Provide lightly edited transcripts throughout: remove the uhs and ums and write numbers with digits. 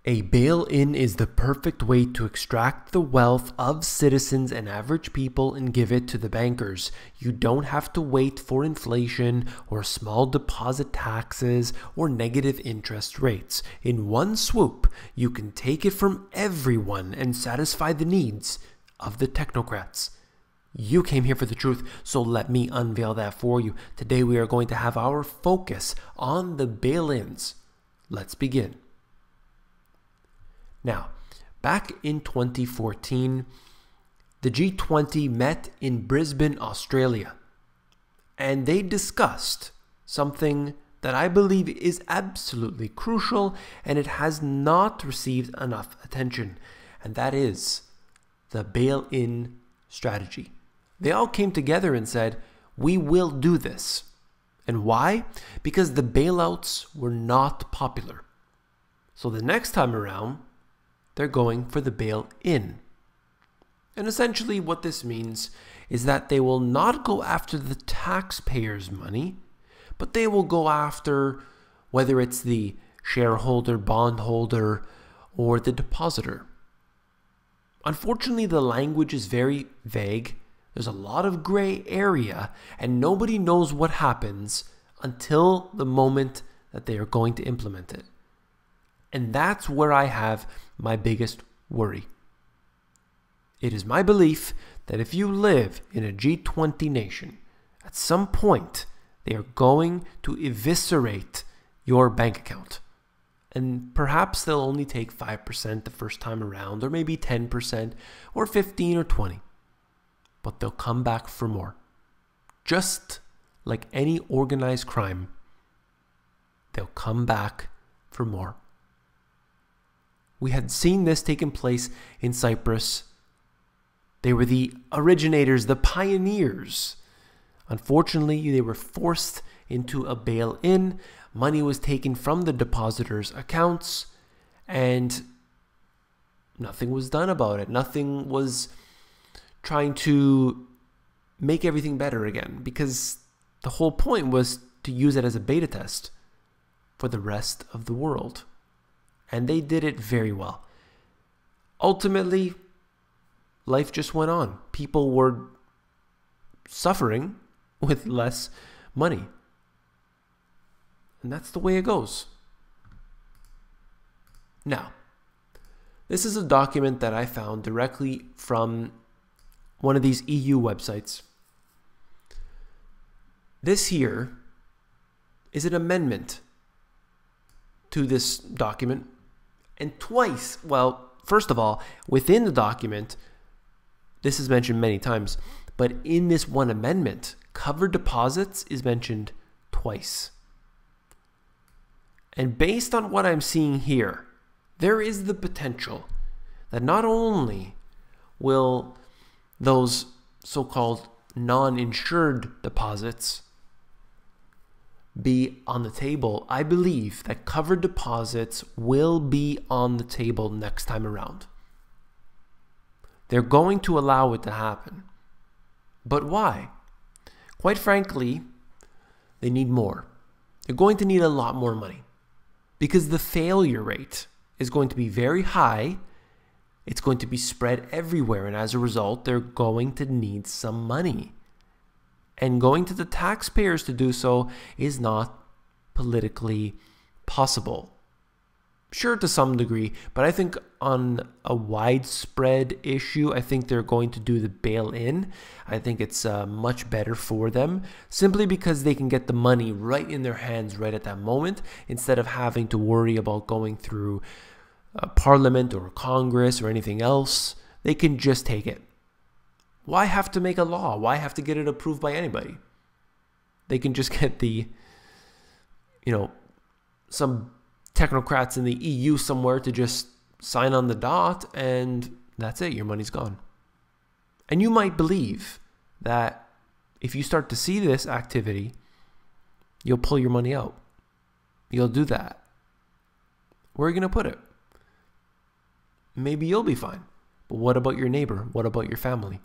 A bail-in is the perfect way to extract the wealth of citizens and average people and give it to the bankers. You don't have to wait for inflation or small deposit taxes or negative interest rates. In one swoop, you can take it from everyone and satisfy the needs of the technocrats. You came here for the truth, so let me unveil that for you. Today we are going to have our focus on the bail-ins. Let's begin. Now, back in 2014, the G20 met in Brisbane, Australia, and they discussed something that I believe is absolutely crucial, and it has not received enough attention, and that is the bail-in strategy. They all came together and said, we will do this. And why? Because the bailouts were not popular. So the next time around, they're going for the bail-in. And essentially what this means is that they will not go after the taxpayers' money, but they will go after whether it's the shareholder, bondholder, or the depositor. Unfortunately, the language is very vague. There's a lot of gray area, and nobody knows what happens until the moment that they are going to implement it. And that's where I have my biggest worry. It is my belief that if you live in a G20 nation, at some point they are going to eviscerate your bank account. And perhaps they'll only take 5% the first time around, or maybe 10%, or 15 or 20. But they'll come back for more. Just like any organized crime, they'll come back for more. We had seen this taking place in Cyprus. They were the originators, the pioneers. Unfortunately, they were forced into a bail-in. Money was taken from the depositors' accounts, and nothing was done about it. Nothing was trying to make everything better again, because the whole point was to use it as a beta test for the rest of the world. And they did it very well. Ultimately, life just went on. People were suffering with less money. And that's the way it goes. Now, this is a document that I found directly from one of these EU websites. This here is an amendment to this document. And twice, well, first of all, within the document, this is mentioned many times, but in this one amendment, covered deposits is mentioned twice. And based on what I'm seeing here, there is the potential that not only will those so-called non-insured deposits be on the table, I believe that covered deposits will be on the table next time around. They're going to allow it to happen. But why? Quite frankly, they need more. They're going to need a lot more money, because the failure rate is going to be very high. It's going to be spread everywhere, and as a result, they're going to need some money. And going to the taxpayers to do so is not politically possible. Sure, to some degree, but I think on a widespread issue, I think they're going to do the bail-in. I think it's much better for them, simply because they can get the money right in their hands right at that moment, instead of having to worry about going through Parliament or Congress or anything else. They can just take it. Why have to make a law? Why have to get it approved by anybody? They can just get the, some technocrats in the EU somewhere to just sign on the dot, and that's it. Your money's gone. And you might believe that if you start to see this activity, you'll pull your money out. You'll do that. Where are you going to put it? Maybe you'll be fine. But what about your neighbor? What about your family?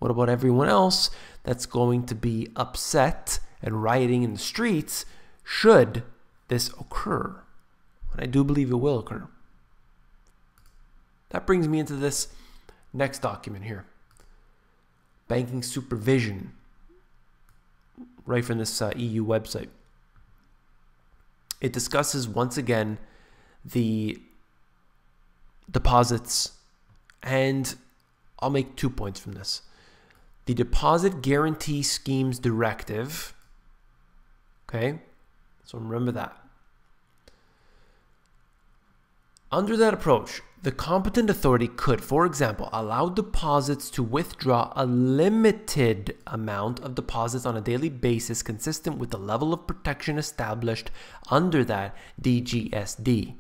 What about everyone else that's going to be upset and rioting in the streets should this occur? And I do believe it will occur. that brings me into this next document here. Banking supervision, right from this EU website. It discusses once again the deposits, and I'll make 2 points from this. The Deposit Guarantee Schemes Directive, okay, so remember that. Under that approach, the competent authority could, for example, allow deposits to withdraw a limited amount of deposits on a daily basis consistent with the level of protection established under that DGSD,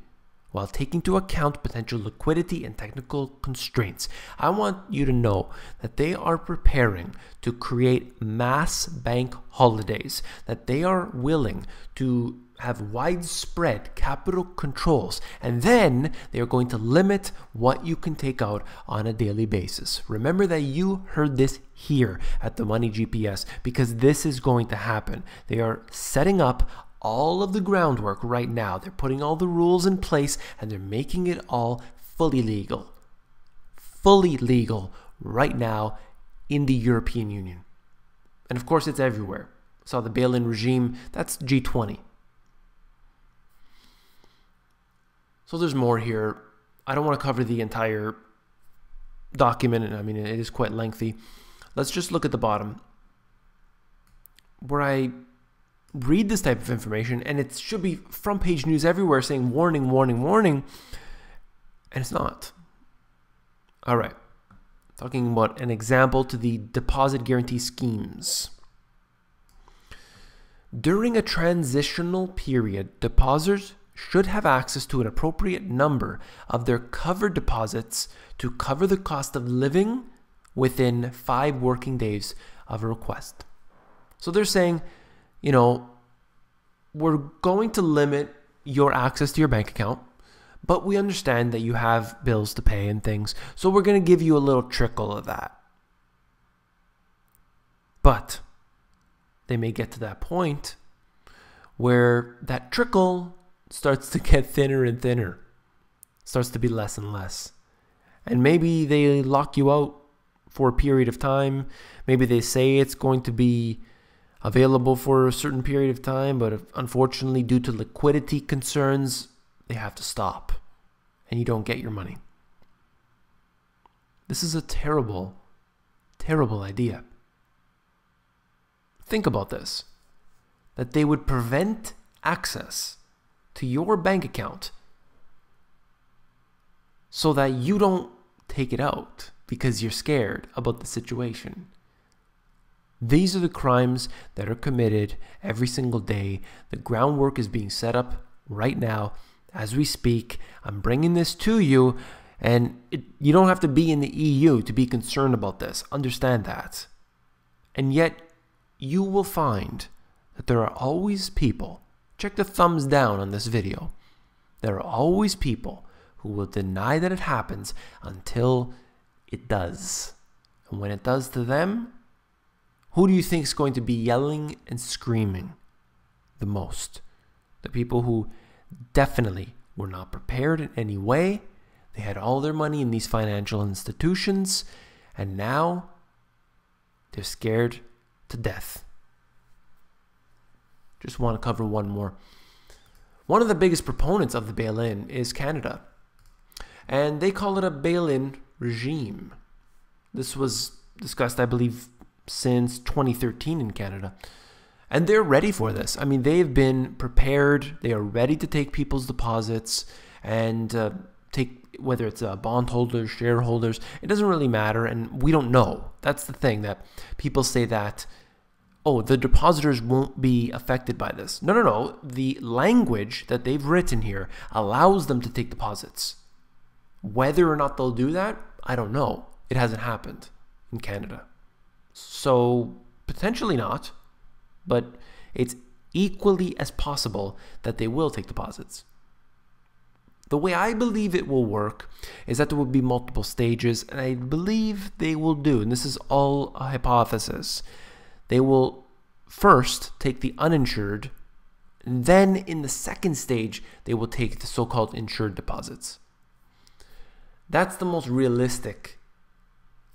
while taking into account potential liquidity and technical constraints. I want you to know that they are preparing to create mass bank holidays, that they are willing to have widespread capital controls, and then they are going to limit what you can take out on a daily basis. Remember that you heard this here at the Money GPS, because this is going to happen. They are setting up all of the groundwork right now. They're putting all the rules in place, and they're making it all fully legal. Fully legal right now in the European Union. And of course, it's everywhere. Saw the Bailin Regime, that's G20. So there's more here. I don't want to cover the entire document, and I mean, it is quite lengthy. Let's just look at the bottom, where I read this type of information, and it should be front page news everywhere saying warning, warning, warning, and it's not. All right, talking about an example to the deposit guarantee schemes. During a transitional period, depositors should have access to an appropriate number of their covered deposits to cover the cost of living within 5 working days of a request. So they're saying, you know, we're going to limit your access to your bank account, but we understand that you have bills to pay and things, so we're going to give you a little trickle of that. But they may get to that point where that trickle starts to get thinner and thinner, starts to be less and less. And maybe they lock you out for a period of time. Maybe they say it's going to be available for a certain period of time, but unfortunately, due to liquidity concerns, they have to stop, and you don't get your money. This is a terrible, terrible idea. Think about this, that they would prevent access to your bank account so that you don't take it out because you're scared about the situation. These are the crimes that are committed every single day. The groundwork is being set up right now as we speak. I'm bringing this to you, and you don't have to be in the EU to be concerned about this. Understand that. And yet, you will find that there are always people, check the thumbs down on this video, there are always people who will deny that it happens until it does. And when it does to them, who do you think is going to be yelling and screaming the most? The people who definitely were not prepared in any way. They had all their money in these financial institutions, and now they're scared to death. Just want to cover one more. One of the biggest proponents of the bail-in is Canada, and they call it a Bailin Regime. This was discussed, I believe, since 2013 in Canada, and they're ready for this. I mean, they've been prepared. They are ready to take people's deposits and take, whether it's bondholders, shareholders, it doesn't really matter, and we don't know. That's the thing, that people say that, oh, the depositors won't be affected by this. No, no, no. The language that they've written here allows them to take deposits. Whether or not they'll do that, I don't know. It hasn't happened in Canada. So potentially not, but it's equally as possible that they will take deposits. The way I believe it will work is that there will be multiple stages, and I believe they will do, and this is all a hypothesis, they will first take the uninsured, and then in the second stage, they will take the so-called insured deposits. That's the most realistic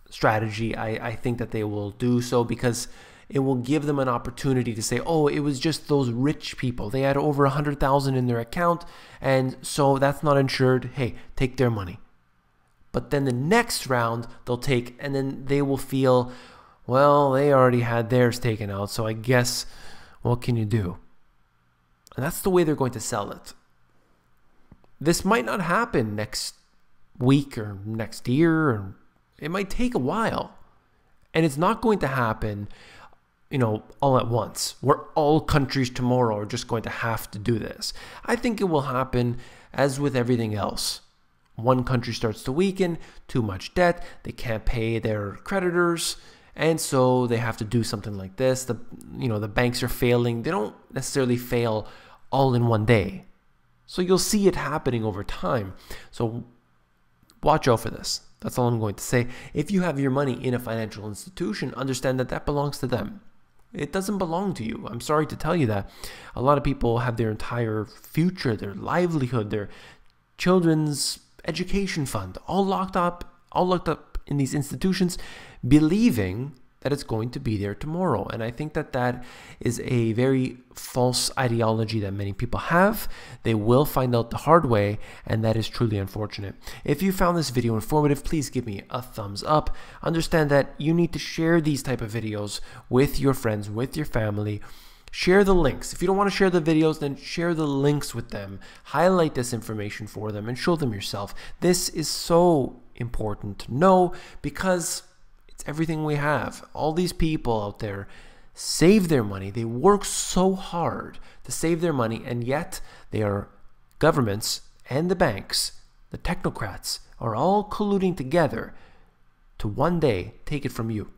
strategy. I think that they will do so, because it will give them an opportunity to say, oh, it was just those rich people. They had over 100,000 in their account, and so that's not insured. Hey, take their money. But then the next round they'll take, and then they will feel, well, they already had theirs taken out, so I guess what can you do? And that's the way they're going to sell it. This might not happen next week or next year, or it might take a while. And it's not going to happen, all at once, where all countries tomorrow are just going to have to do this. I think it will happen as with everything else. One country starts to weaken, too much debt, they can't pay their creditors, and so they have to do something like this. The banks are failing. They don't necessarily fail all in one day. So you'll see it happening over time. So watch out for this. That's all I'm going to say. If you have your money in a financial institution, understand that that belongs to them. It doesn't belong to you. I'm sorry to tell you that. A lot of people have their entire future, their livelihood, their children's education fund, all locked up in these institutions, believing that it's going to be there tomorrow. And I think that that is a very false ideology that many people have. They will find out the hard way, and that is truly unfortunate. If you found this video informative, please give me a thumbs up. Understand that you need to share these type of videos with your friends, with your family. Share the links. If you don't want to share the videos, then share the links with them. Highlight this information for them and show them yourself. This is so important to know, because it's everything we have. All these people out there save their money. They work so hard to save their money, and yet they are governments and the banks, the technocrats, are all colluding together to one day take it from you.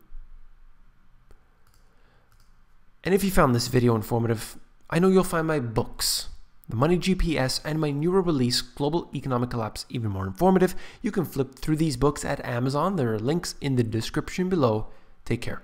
And if you found this video informative, I know you'll find my books, The Money GPS and my newer release, Global Economic Collapse, even more informative. You can flip through these books at Amazon. There are links in the description below. Take care.